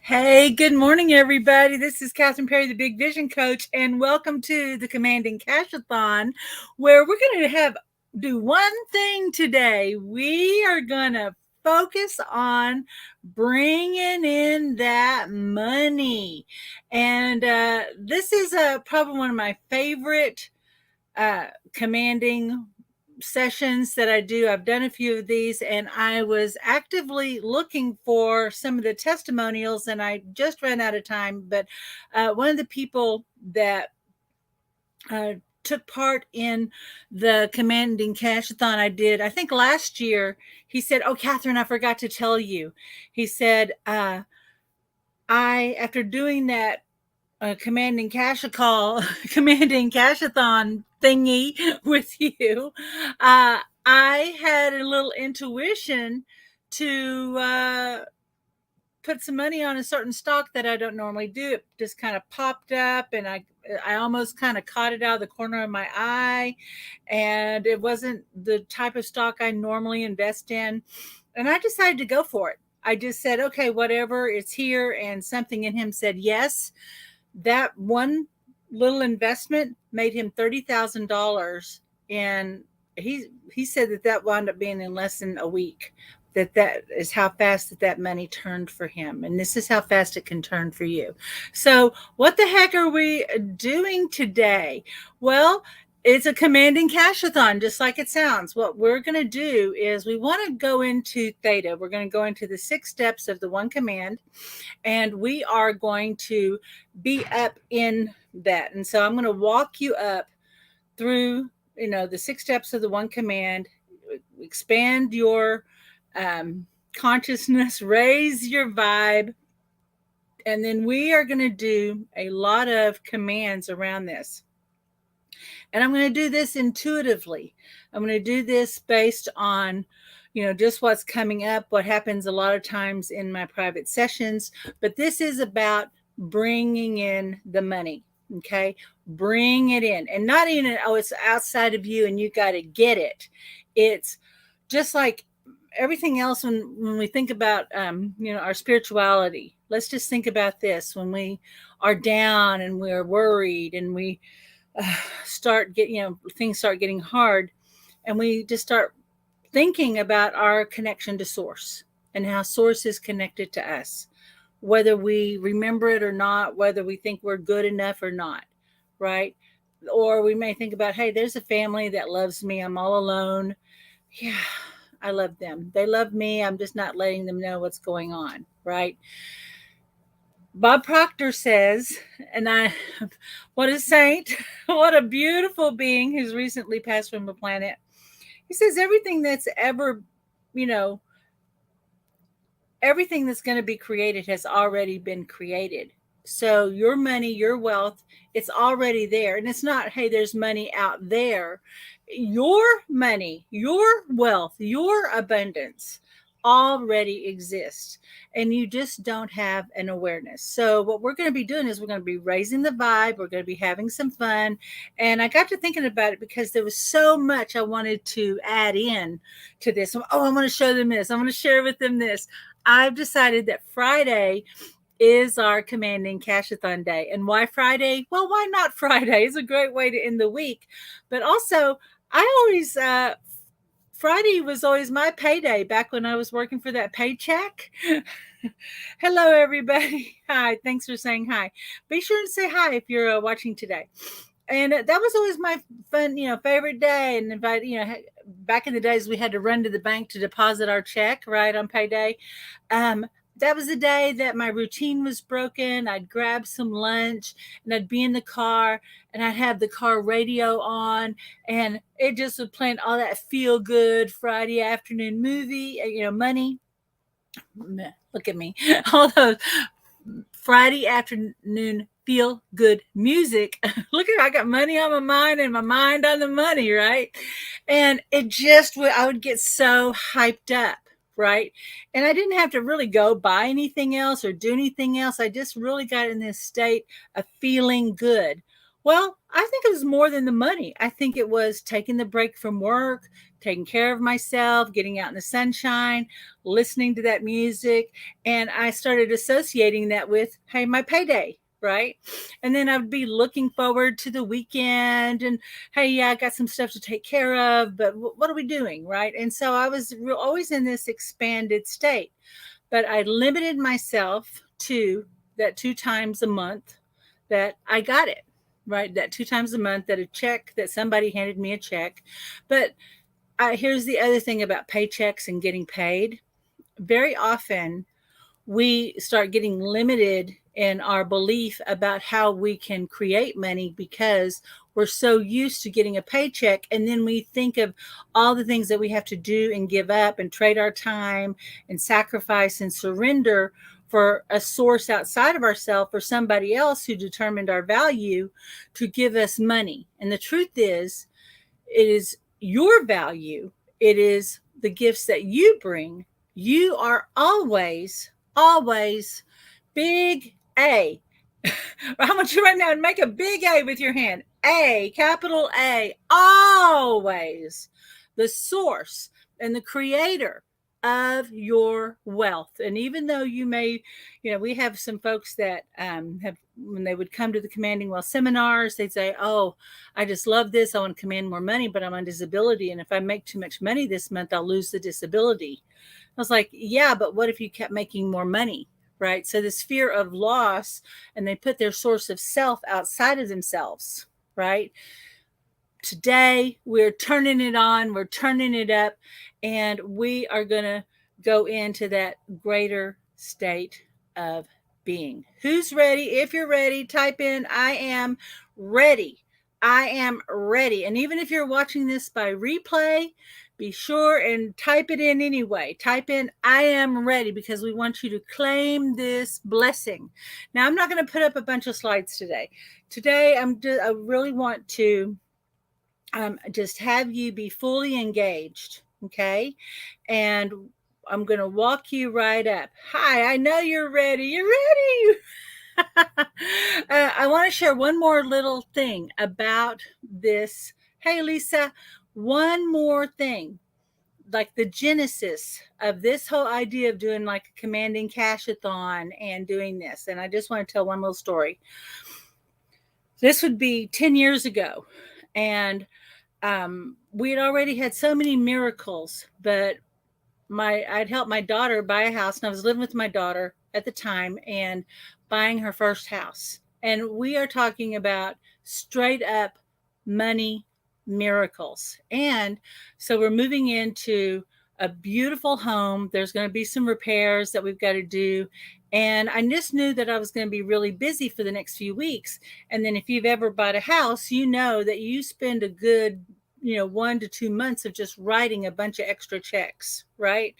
Hey, good morning, everybody. This is Kathryn Perry, the Big Vision Coach, and welcome to the Commanding Cash-A-Thon, where we're going to do one thing today. We are going to focus on bringing in that money, and this is probably one of my favorite commanding sessions that I do. I've done a few of these, and I was actively looking for some of the testimonials, and I just ran out of time. But one of the people that took part in the Commanding Cash-A-Thon I did, I think last year, he said, "Oh, Kathryn, I forgot to tell you." He said, after doing that commanding commanding cash-a-thon thingy with you, I had a little intuition to put some money on a certain stock that I don't normally do. It just kind of popped up, and I almost kind of caught it out of the corner of my eye, and it wasn't the type of stock I normally invest in, and I decided to go for it. I just said, okay, whatever, it's here, and something in him said yes. That one little investment made him $30,000, and he said that wound up being in less than a week. That is how fast that money turned for him, and this is how fast it can turn for you. So what the heck are we doing today? Well, it's a commanding cash-a-thon, just like it sounds. What we're going to do is we want to go into theta. We're going to go into the 6 steps of the one command, and we are going to be up in that. And so I'm going to walk you up through, the 6 steps of the one command, expand your consciousness, raise your vibe, and then we are going to do a lot of commands around this. And I'm going to do this intuitively. I'm going to do this based on, just what's coming up, what happens a lot of times in my private sessions. But this is about bringing in the money, okay? Bring it in. And not even, it's outside of you and you got to get it. It's just like everything else when we think about, our spirituality. Let's just think about this. When we are down and we're worried and we things start getting hard, and we just start thinking about our connection to source and how source is connected to us, whether we remember it or not, whether we think we're good enough or not, right? Or we may think about, hey, there's a family that loves me. I'm all alone. Yeah, I love them. They love me. I'm just not letting them know what's going on, right? Bob Proctor says, and what a saint, what a beautiful being who's recently passed from the planet. He says everything that's everything that's going to be created has already been created. So your money, your wealth, it's already there. And it's not, hey, there's money out there. Your money, your wealth, your abundance already exists, and you just don't have an awareness. So what we're going to be doing is we're going to be raising the vibe. We're going to be having some fun. And I got to thinking about it because there was so much I wanted to add in to this. Oh, I want to show them this. I want to share with them this. I've decided that Friday is our commanding cash-a-thon day. And why Friday? Well, why not Friday? It's a great way to end the week. But also, I always Friday was always my payday back when I was working for that paycheck. Hello, everybody. Hi. Thanks for saying hi. Be sure to say hi if you're watching today. And that was always my fun, favorite day. And back in the days, we had to run to the bank to deposit our check, right, on payday. That was the day that my routine was broken. I'd grab some lunch and I'd be in the car and I'd have the car radio on, and it just would play all that feel good Friday afternoon movie, money. Look at me. All those Friday afternoon feel good music. Look at, I got money on my mind and my mind on the money, right? And I would get so hyped up. Right. And I didn't have to really go buy anything else or do anything else. I just really got in this state of feeling good. Well, I think it was more than the money. I think it was taking the break from work, taking care of myself, getting out in the sunshine, listening to that music. And I started associating that with, hey, my payday, right? And then I would be looking forward to the weekend and, hey, yeah, I got some stuff to take care of, but what are we doing, right? And so I was always in this expanded state, but I limited myself to that 2 times a month that I got it, right? That 2 times a month, that a check, that somebody handed me a check. But here's the other thing about paychecks and getting paid. Very often we start getting limited in our belief about how we can create money because we're so used to getting a paycheck. And then we think of all the things that we have to do and give up and trade our time and sacrifice and surrender for a source outside of ourselves or somebody else who determined our value to give us money. And the truth is, it is your value. It is the gifts that you bring. You are always, always big A. I want you right now to make a big A with your hand. A, capital A, always the source and the creator of your wealth. And even though you may, we have some folks that have, when they would come to the Commanding Wealth seminars, they'd say, oh, I just love this. I want to command more money, but I'm on disability. And if I make too much money this month, I'll lose the disability. I was like, yeah, but what if you kept making more money? Right? So this fear of loss, and they put their source of self outside of themselves, right? Today, we're turning it on, we're turning it up, and we are going to go into that greater state of being. Who's ready? If you're ready, type in, I am ready. I am ready. And even if you're watching this by replay, be sure and type it in anyway. Type in, I am ready, because we want you to claim this blessing. Now, I'm not going to put up a bunch of slides today. Today, I really want to just have you be fully engaged, okay? And I'm going to walk you right up. Hi, I know you're ready. You're ready. I want to share one more little thing about this. Hey, Lisa, one more thing. Like the genesis of this whole idea of doing like a commanding Cash-A-Thon and doing this. And I just want to tell one little story. This would be 10 years ago. And we had already had so many miracles, but I'd helped my daughter buy a house, and I was living with my daughter at the time and buying her first house. And we are talking about straight up money miracles. And so we're moving into a beautiful home. There's going to be some repairs that we've got to do. And I just knew that I was going to be really busy for the next few weeks. And then if you've ever bought a house, you know that you spend a good 1 to 2 months of just writing a bunch of extra checks, right?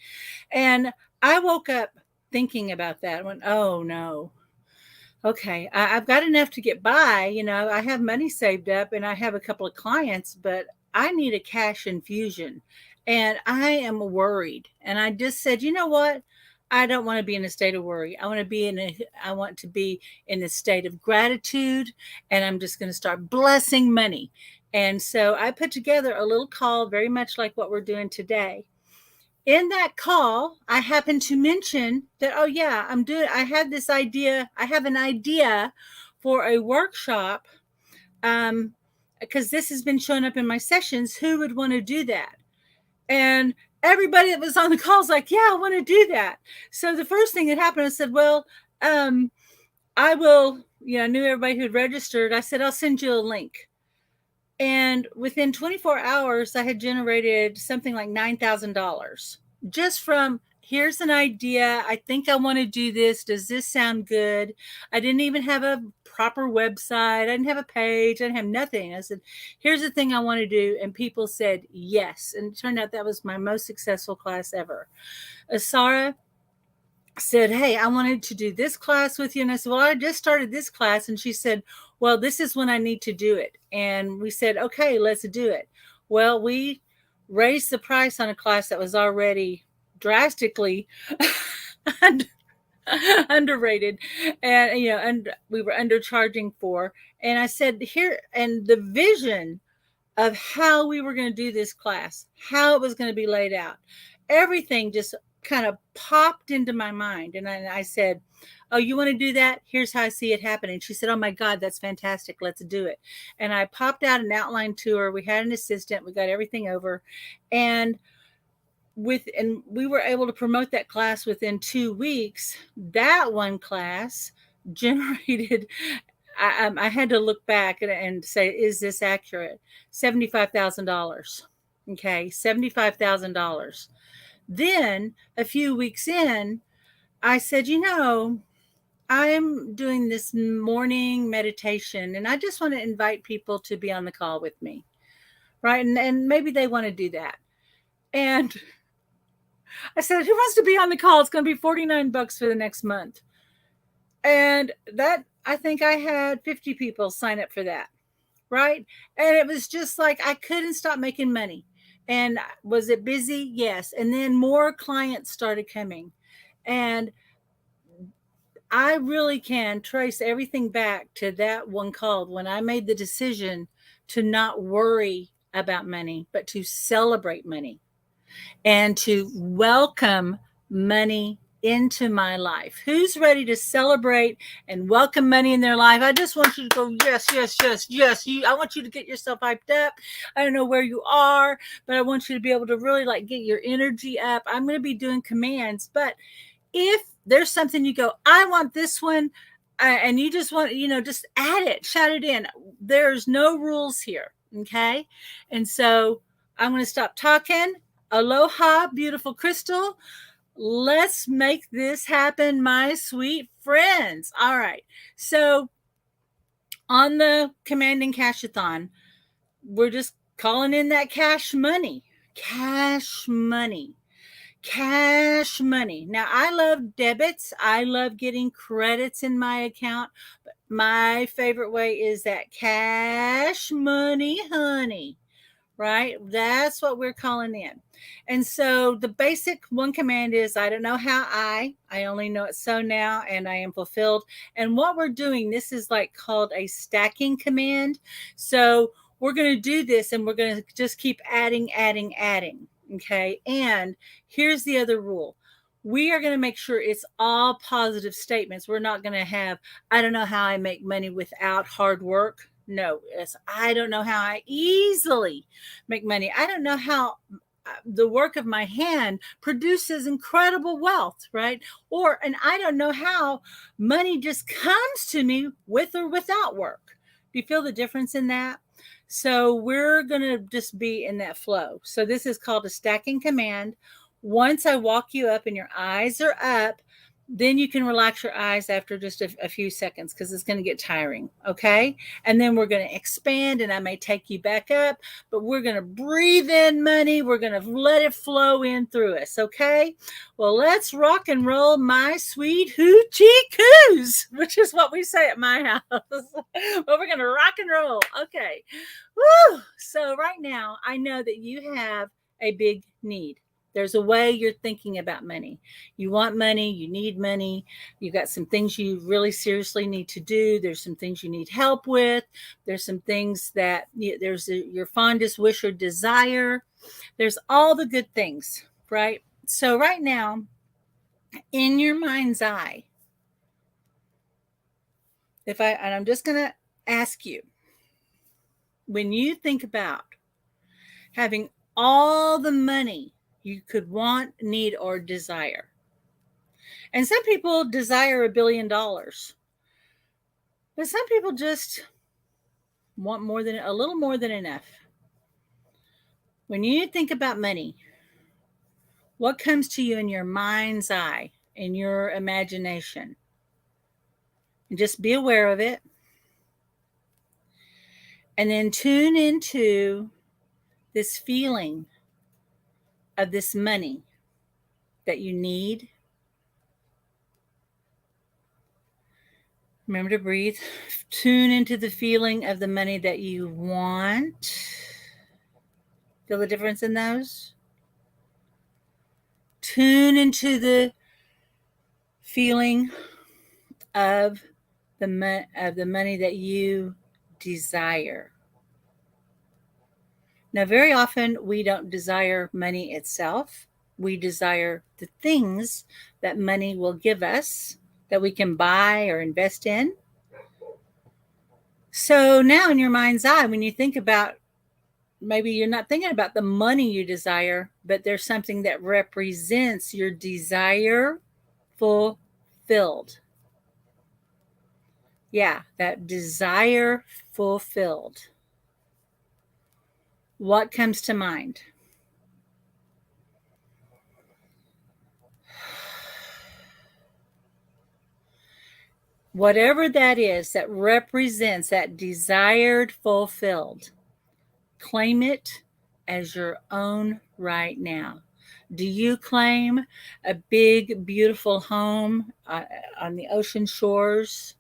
And I woke up thinking about that. I went, oh no. Okay, I've got enough to get by. I have money saved up and I have a couple of clients, but I need a cash infusion. And I am worried. And I just said, you know what? I don't want to be in a state of worry. I want to be in a state of gratitude, and I'm just going to start blessing money. And so I put together a little call, very much like what we're doing today. In that call, I happened to mention that, oh yeah, I have this idea. I have an idea for a workshop, because this has been showing up in my sessions. Who would want to do that? And everybody that was on the call was like, yeah, I want to do that. So the first thing that happened, I said, well, I will, I knew everybody who had registered. I said, I'll send you a link. And within 24 hours, I had generated something like $9,000 just from, here's an idea. I think I want to do this. Does this sound good? I didn't even have a proper website. I didn't have a page. I didn't have nothing. I said, here's the thing I want to do. And people said yes. And it turned out that was my most successful class ever. Sarah said, hey, I wanted to do this class with you. And I said, well, I just started this class. And she said, well, this is when I need to do it. And we said, okay, let's do it. Well, we raised the price on a class that was already drastically underrated, and and we were undercharging for. And I said, here, and the vision of how we were going to do this class, how it was going to be laid out, everything just kind of popped into my mind. And I said, oh, you want to do that? Here's how I see it happening. She said, oh my God, that's fantastic. Let's do it. And I popped out an outline to her. We had an assistant. We got everything over. And we were able to promote that class within 2 weeks. That one class generated, I had to look back and say, is this accurate? $75,000. Okay, $75,000. Then a few weeks in, I said, I'm doing this morning meditation, and I just want to invite people to be on the call with me, right? And maybe they want to do that. And I said, who wants to be on the call? It's going to be $49 for the next month. And that, I think I had 50 people sign up for that, right? And it was just like, I couldn't stop making money. And was it busy? Yes. And then more clients started coming. And I really can trace everything back to that one call when I made the decision to not worry about money, but to celebrate money and to welcome money into my life. Who's ready to celebrate and welcome money in their life? I just want you to go, yes, yes, yes, yes. I want you to get yourself hyped up. I don't know where you are, but I want you to be able to really get your energy up. I'm going to be doing commands, but if there's something you go, I want this one, and you just want, just add it, shout it in. There's no rules here. Okay. And so I'm going to stop talking. Aloha, beautiful Crystal. Let's make this happen, my sweet friends. All right. So on the Commanding Cash-A-Thon, we're just calling in that cash money. Cash money. Cash money. Now, I love debits. I love getting credits in my account. But my favorite way is that cash money, honey. Right? That's what we're calling in. And so the basic one command is, I don't know how I only know it so now, and I am fulfilled. And what we're doing, this is called a stacking command. So we're going to do this, and we're going to just keep adding. Okay. And here's the other rule. We are going to make sure it's all positive statements. We're not going to have, I don't know how I make money without hard work. No, it's, I don't know how I easily make money. I don't know how the work of my hand produces incredible wealth, right? And I don't know how money just comes to me with or without work. Do you feel the difference in that? So we're going to just be in that flow. So this is called a stacking command. Once I walk you up and your eyes are up, then you can relax your eyes after just a few seconds, because it's going to get tiring. Okay. And then we're going to expand, and I may take you back up, but we're going to breathe in money. We're going to let it flow in through us. Okay. Well, let's rock and roll, my sweet hoochie coos, which is what we say at my house. Well, we're going to rock and roll. Okay. Woo. So right now, I know that you have a big need. There's a way you're thinking about money. You want money. You need money. You got some things you really seriously need to do. There's some things you need help with. There's some things that your fondest wish or desire. There's all the good things, right? So right now, in your mind's eye, I'm just going to ask you, when you think about having all the money you could want, need, or desire. And some people desire $1 billion. But some people just want a little more than enough. When you think about money, what comes to you in your mind's eye, in your imagination? And just be aware of it. And then tune into this feeling of this money that you need. Remember to breathe. Tune into the feeling of the money that you want. Feel the difference in those? Tune into the feeling of the money that you desire. Now, very often we don't desire money itself. We desire the things that money will give us that we can buy or invest in. So now in your mind's eye, when you think about, maybe you're not thinking about the money you desire, but there's something that represents your desire fulfilled. Yeah, that desire fulfilled. What comes to mind? Whatever that is that represents that desired fulfilled, claim it as your own right now. Do you claim a big, beautiful home on the ocean shores?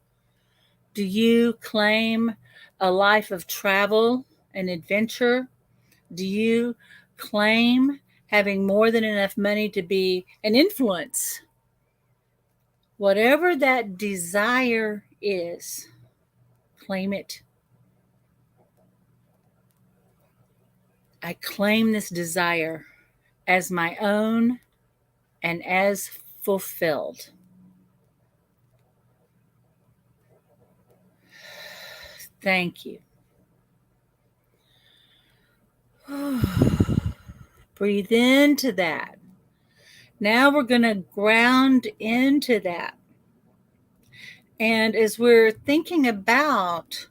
Do you claim a life of travel and adventure? Do you claim having more than enough money to be an influence? Whatever that desire is, claim it. I claim this desire as my own and as fulfilled. Thank you. Breathe into that. Now we're going to ground into that. And as we're thinking about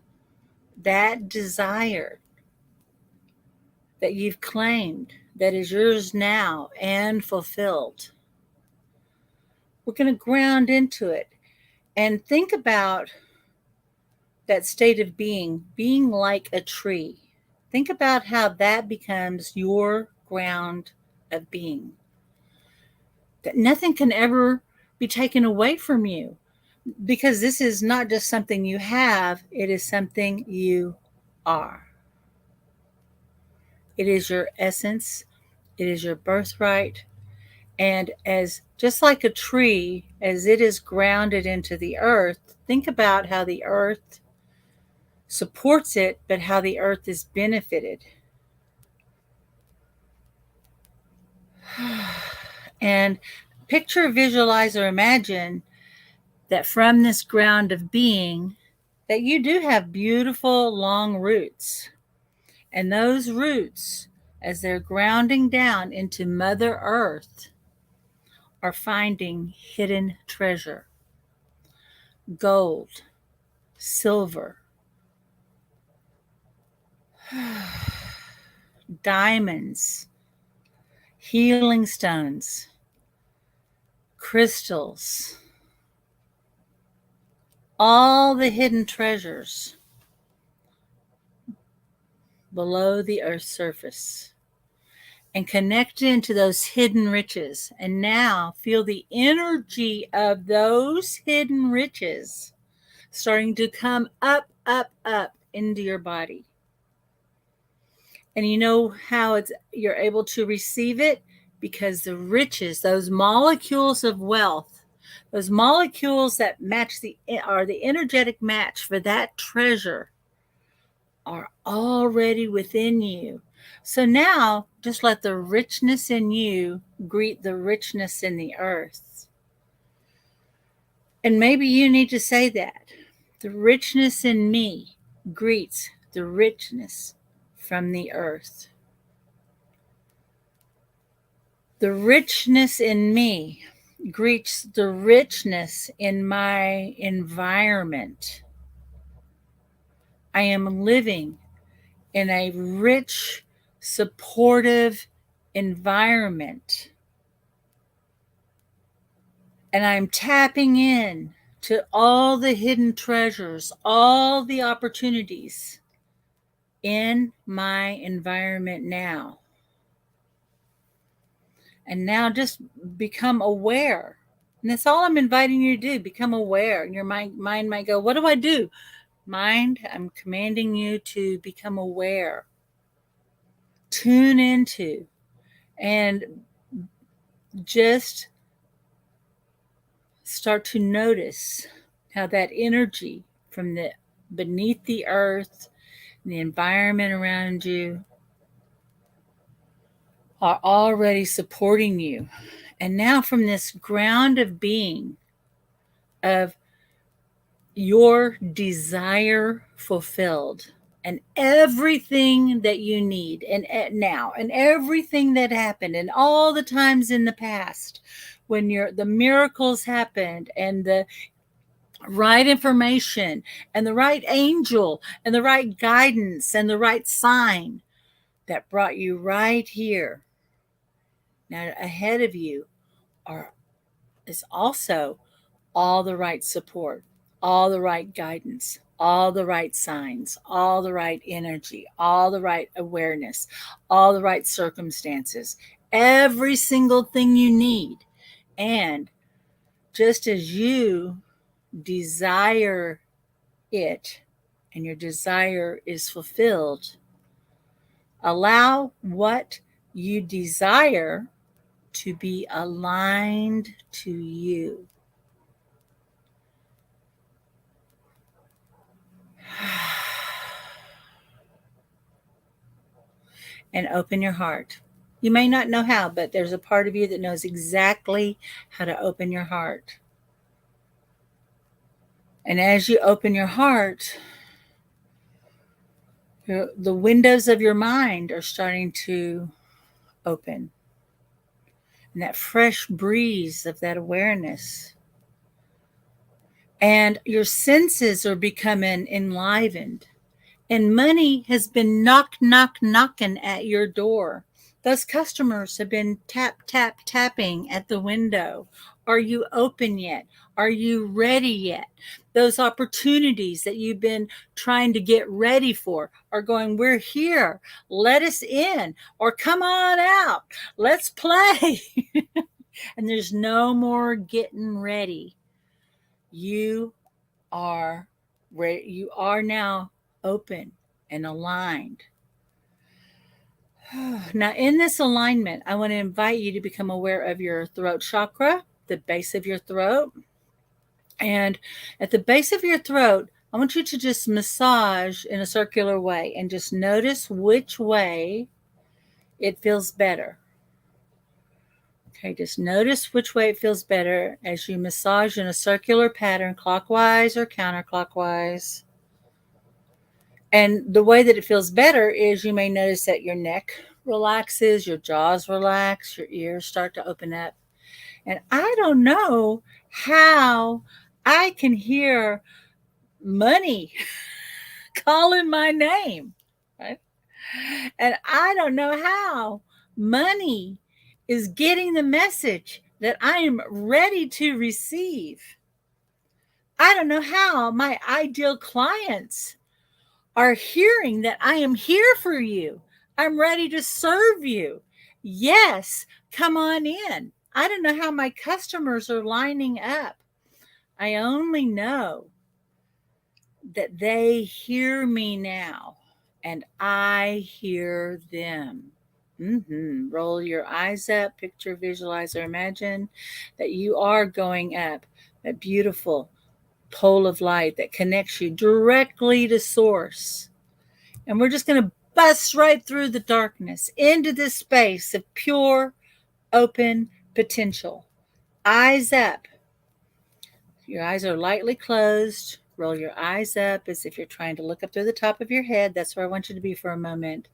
that desire that you've claimed, that is yours now and fulfilled, we're going to ground into it and think about that state of being like a tree. Think about how that becomes your ground of being. That nothing can ever be taken away from you, because this is not just something you have, it is something you are. It is your essence, it is your birthright. And as just like a tree, as it is grounded into the earth, think about how the earth supports it, but how the earth is benefited. And picture, visualize, or imagine that from this ground of being, that you do have beautiful long roots. And those roots, as they're grounding down into Mother Earth, are finding hidden treasure. Gold, silver, diamonds, healing stones, crystals, all the hidden treasures below the earth's surface, and connect into those hidden riches. And now feel the energy of those hidden riches starting to come up, up, up into your body. And you know how you're able to receive it? Because the riches, those molecules of wealth, those molecules that are the energetic match for that treasure, are already within you. So now just let the richness in you greet the richness in the earth. And maybe you need to say that. The richness in me greets the richness from the earth. The richness in me greets the richness in my environment. I am living in a rich, supportive environment. And I'm tapping in to all the hidden treasures, all the opportunities in my environment now. And now just become aware. And that's all I'm inviting you to do. Become aware. And your mind might go, what do I do? Mind, I'm commanding you to become aware. Tune into and just start to notice how that energy from the beneath the earth, the environment around you are already supporting you. And now from this ground of being, of your desire fulfilled, and everything that you need, and now, and everything that happened, and all the times in the past when the miracles happened, and the right information, and the right angel, and the right guidance, and the right sign that brought you right here. Now ahead of you is also all the right support, all the right guidance, all the right signs, all the right energy, all the right awareness, all the right circumstances, every single thing you need. And just as you desire it and your desire is fulfilled, allow what you desire to be aligned to you. And open your heart. You may not know how, but there's a part of you that knows exactly how to open your heart. And as you open your heart, the windows of your mind are starting to open. And that fresh breeze of that awareness. And your senses are becoming enlivened. And money has been knocking at your door. Those customers have been tapping at the window. Are you open yet? Are you ready yet? Those opportunities that you've been trying to get ready for are going, we're here. Let us in, or come on out. Let's play. And there's no more getting ready. You are ready. You are now open and aligned. Now, in this alignment, I want to invite you to become aware of your throat chakra, the base of your throat. And at the base of your throat, I want you to just massage in a circular way and just notice which way it feels better. Okay, just notice which way it feels better as you massage in a circular pattern, clockwise or counterclockwise. And the way that it feels better is you may notice that your neck relaxes, your jaws relax, your ears start to open up. And I don't know how I can hear money calling my name, right? And I don't know how money is getting the message that I am ready to receive. I don't know how my ideal clients are hearing that I am here for you. I'm ready to serve you. Yes, come on in. I don't know how my customers are lining up. I only know that they hear me now and I hear them. Roll your eyes up, picture, visualize, or imagine that you are going up, that beautiful pole of light that connects you directly to source. And we're just going to bust right through the darkness into this space of pure, open potential. Eyes up. Your eyes are lightly closed. Roll your eyes up as if you're trying to look up through the top of your head. That's where I want you to be for a moment.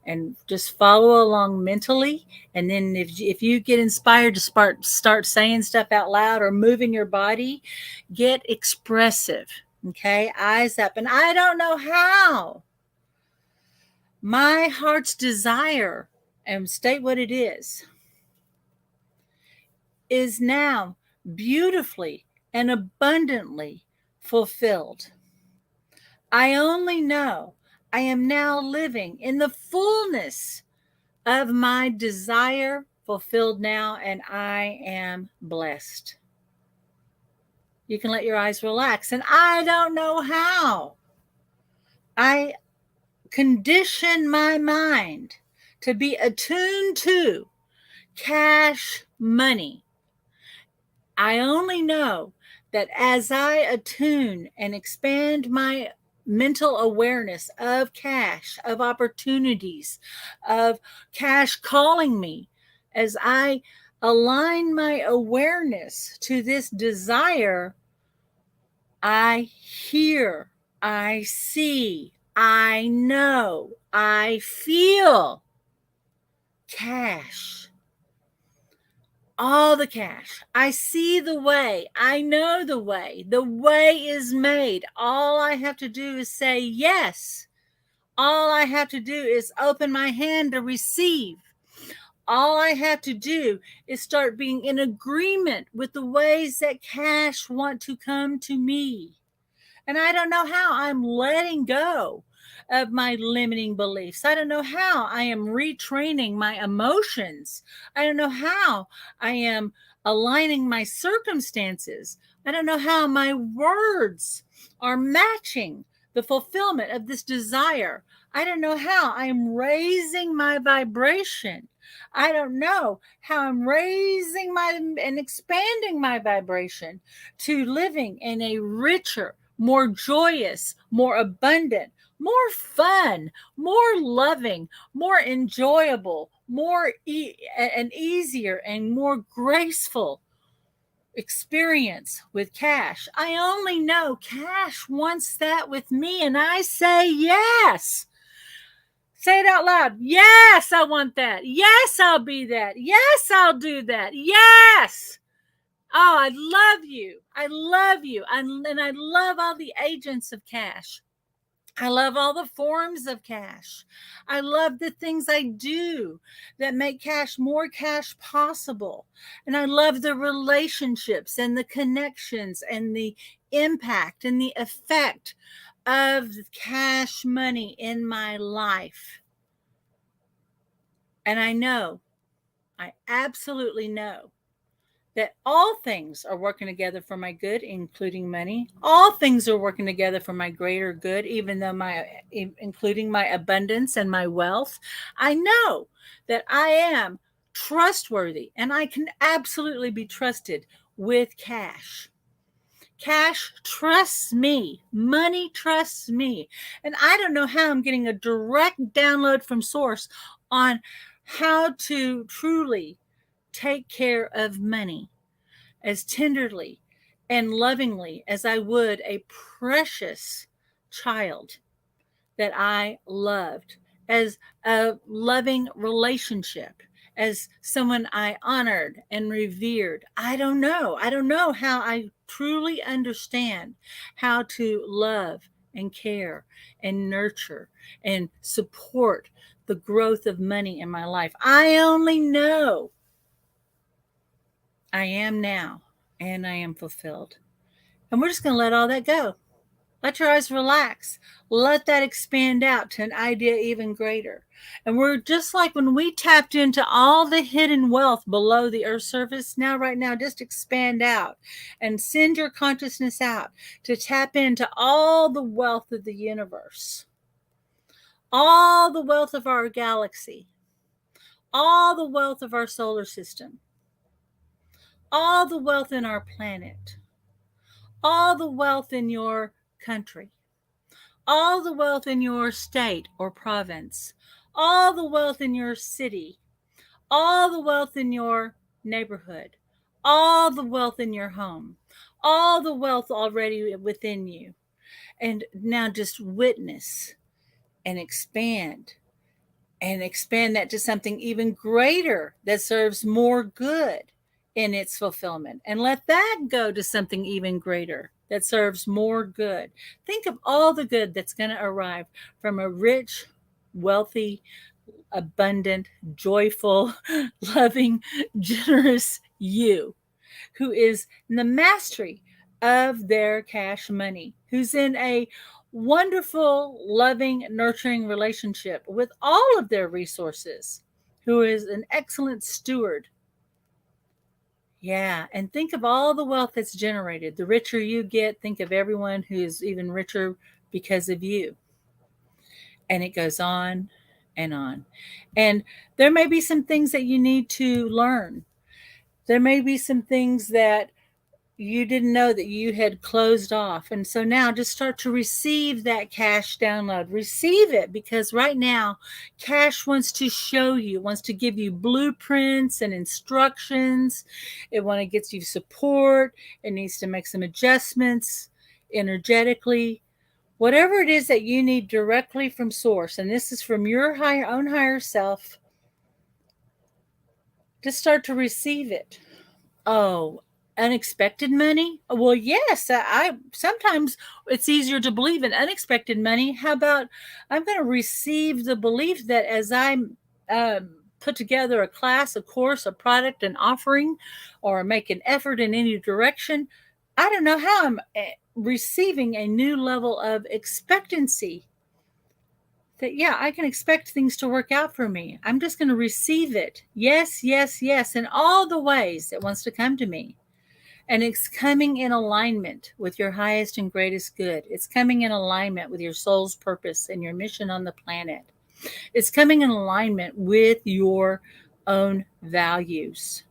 And just follow along mentally. And then if you get inspired to start saying stuff out loud or moving your body, get expressive. Okay? Eyes up. And I don't know how. My heart's desire, and state what it is now beautifully and abundantly fulfilled. I only know I am now living in the fullness of my desire fulfilled now, and I am blessed. You can let your eyes relax. And I don't know how. I condition my mind to be attuned to cash money. I only know that as I attune and expand my mental awareness of cash, of opportunities, of cash calling me, as I align my awareness to this desire, I hear, I see, I know, I feel cash. All the cash. I see the way. I know the way. The way is made. All I have to do is say yes. All I have to do is open my hand to receive. All I have to do is start being in agreement with the ways that cash want to come to me. And I don't know how I'm letting go of my limiting beliefs. I don't know how I am retraining my emotions. I don't know how I am aligning my circumstances. I don't know how my words are matching the fulfillment of this desire. I don't know how I am raising my vibration. I don't know how I'm raising my and expanding my vibration to living in a richer, more joyous, more abundant, more fun, more loving, more enjoyable, more and easier and more graceful experience with cash. I only know cash wants that with me, and I say yes. Say it out loud. Yes, I want that. Yes, I'll be that. Yes, I'll do that. Yes. Oh, I love you. I love you. And I love all the agents of cash. I love all the forms of cash. I love the things I do that make cash more cash possible. And I love the relationships and the connections and the impact and the effect of cash money in my life. And I absolutely know that all things are working together for my good, including money. All things are working together for my greater good, even though including my abundance and my wealth. I know that I am trustworthy and I can absolutely be trusted with cash. Cash trusts me. Money trusts me. And I don't know how I'm getting a direct download from source on how to truly take care of money as tenderly and lovingly as I would a precious child that I loved, as a loving relationship, as someone I honored and revered. I don't know. I don't know how I truly understand how to love and care and nurture and support the growth of money in my life. I only know I am now and I am fulfilled. And we're just going to let all that go. Let your eyes relax. Let that expand out to an idea even greater. And we're just like when we tapped into all the hidden wealth below the earth's surface. Now, right now, just expand out and send your consciousness out to tap into all the wealth of the universe, all the wealth of our galaxy, all the wealth of our solar system, all the wealth in our planet, all the wealth in your country, all the wealth in your state or province, all the wealth in your city, all the wealth in your neighborhood, all the wealth in your home, all the wealth already within you. And now just witness and expand that to something even greater that serves more good in its fulfillment, and let that go to something even greater that serves more good. Think of all the good that's going to arrive from a rich, wealthy, abundant, joyful, loving, generous you who is in the mastery of their cash money, who's in a wonderful, loving, nurturing relationship with all of their resources, who is an excellent steward. Yeah, and think of all the wealth that's generated. The richer you get, think of everyone who is even richer because of you. And it goes on and on. And there may be some things that you need to learn. There may be some things that you didn't know that you had closed off. And so now just start to receive that cash download. Receive it, because right now cash wants to show you, wants to give you blueprints and instructions. It wants to get you support. It needs to make some adjustments energetically. Whatever it is that you need directly from source, and this is from your own higher self, just start to receive it. Oh, unexpected money? Well, yes, I sometimes it's easier to believe in unexpected money. How about I'm going to receive the belief that as I put together a class, a course, a product, an offering, or make an effort in any direction, I don't know how I'm receiving a new level of expectancy. That, yeah, I can expect things to work out for me. I'm just going to receive it. Yes, yes, yes, in all the ways it wants to come to me. And it's coming in alignment with your highest and greatest good. It's coming in alignment with your soul's purpose and your mission on the planet. It's coming in alignment with your own values.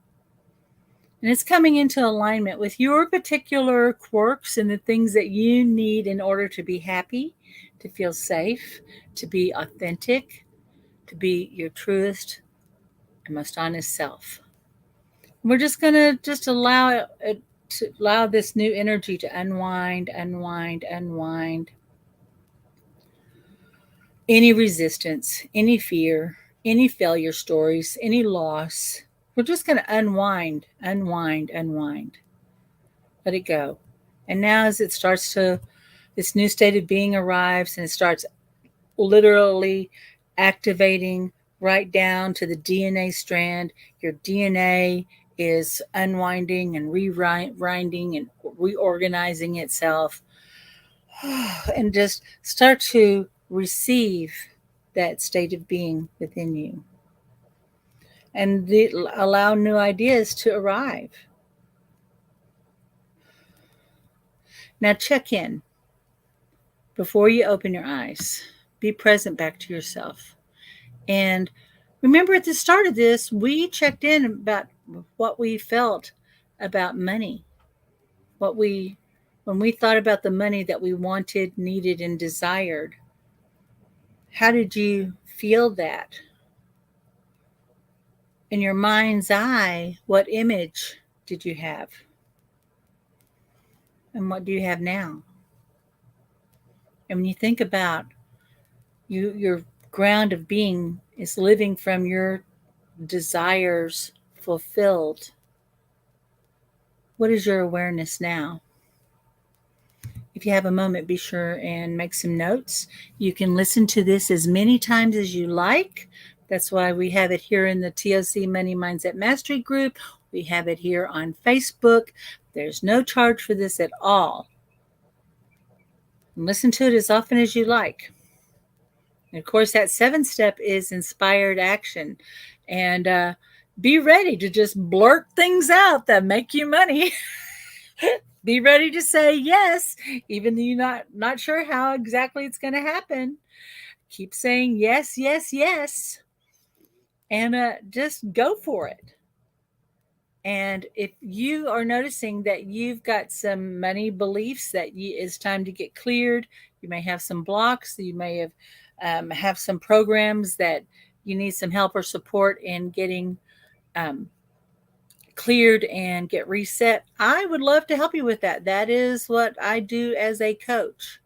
And it's coming into alignment with your particular quirks and the things that you need in order to be happy, to feel safe, to be authentic, to be your truest and most honest self. We're just going to just allow it to allow this new energy to unwind, unwind, unwind. Any resistance, any fear, any failure stories, any loss, we're just going to unwind, unwind, unwind. Let it go. And now as it starts to, this new state of being arrives and it starts literally activating right down to the DNA strand. Your DNA is unwinding and rewinding and reorganizing itself. And just start to receive that state of being within you. And allow new ideas to arrive. Now check in. Before you open your eyes, be present back to yourself. And remember, at the start of this, we checked in about what we felt about money. When we thought about the money that we wanted, needed, and desired, how did you feel that? In your mind's eye, what image did you have? And what do you have now? And when you think about your ground of being is living from your desires fulfilled, what is your awareness now? If you have a moment, be sure and make some notes. You can listen to this as many times as you like. That's why we have it here in the TOC Money Mindset Mastery Group. We have it here on Facebook. There's no charge for this at all. And listen to it as often as you like. And of course, that 7th step is inspired action. And be ready to just blurt things out that make you money. Be ready to say yes, even though you're not sure how exactly it's going to happen. Keep saying yes, yes, yes. And just go for it. And if you are noticing that you've got some money beliefs that it's time to get cleared, you may have some blocks, you may have some programs that you need some help or support in getting cleared and get reset, I would love to help you with that. That is what I do as a coach.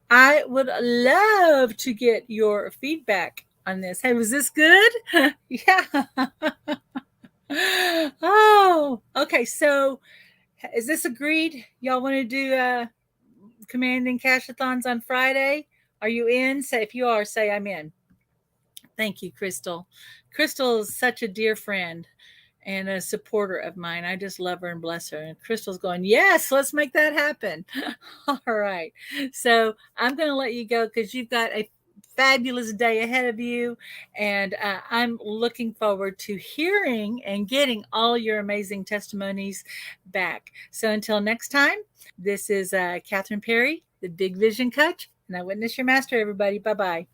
I would love to get your feedback on this. Hey, was this good? Yeah. Oh, okay. So is this agreed? Y'all want to do commanding cash-a-thons on Friday? Are you in? Say, if you are, say I'm in. Thank you, Crystal. Crystal is such a dear friend and a supporter of mine. I just love her and bless her. And Crystal's going, yes, let's make that happen. All right. So I'm going to let you go because you've got a fabulous day ahead of you. And I'm looking forward to hearing and getting all your amazing testimonies back. So until next time, this is Kathryn Perry, the Big Vision Coach, and I witness your master, everybody. Bye-bye.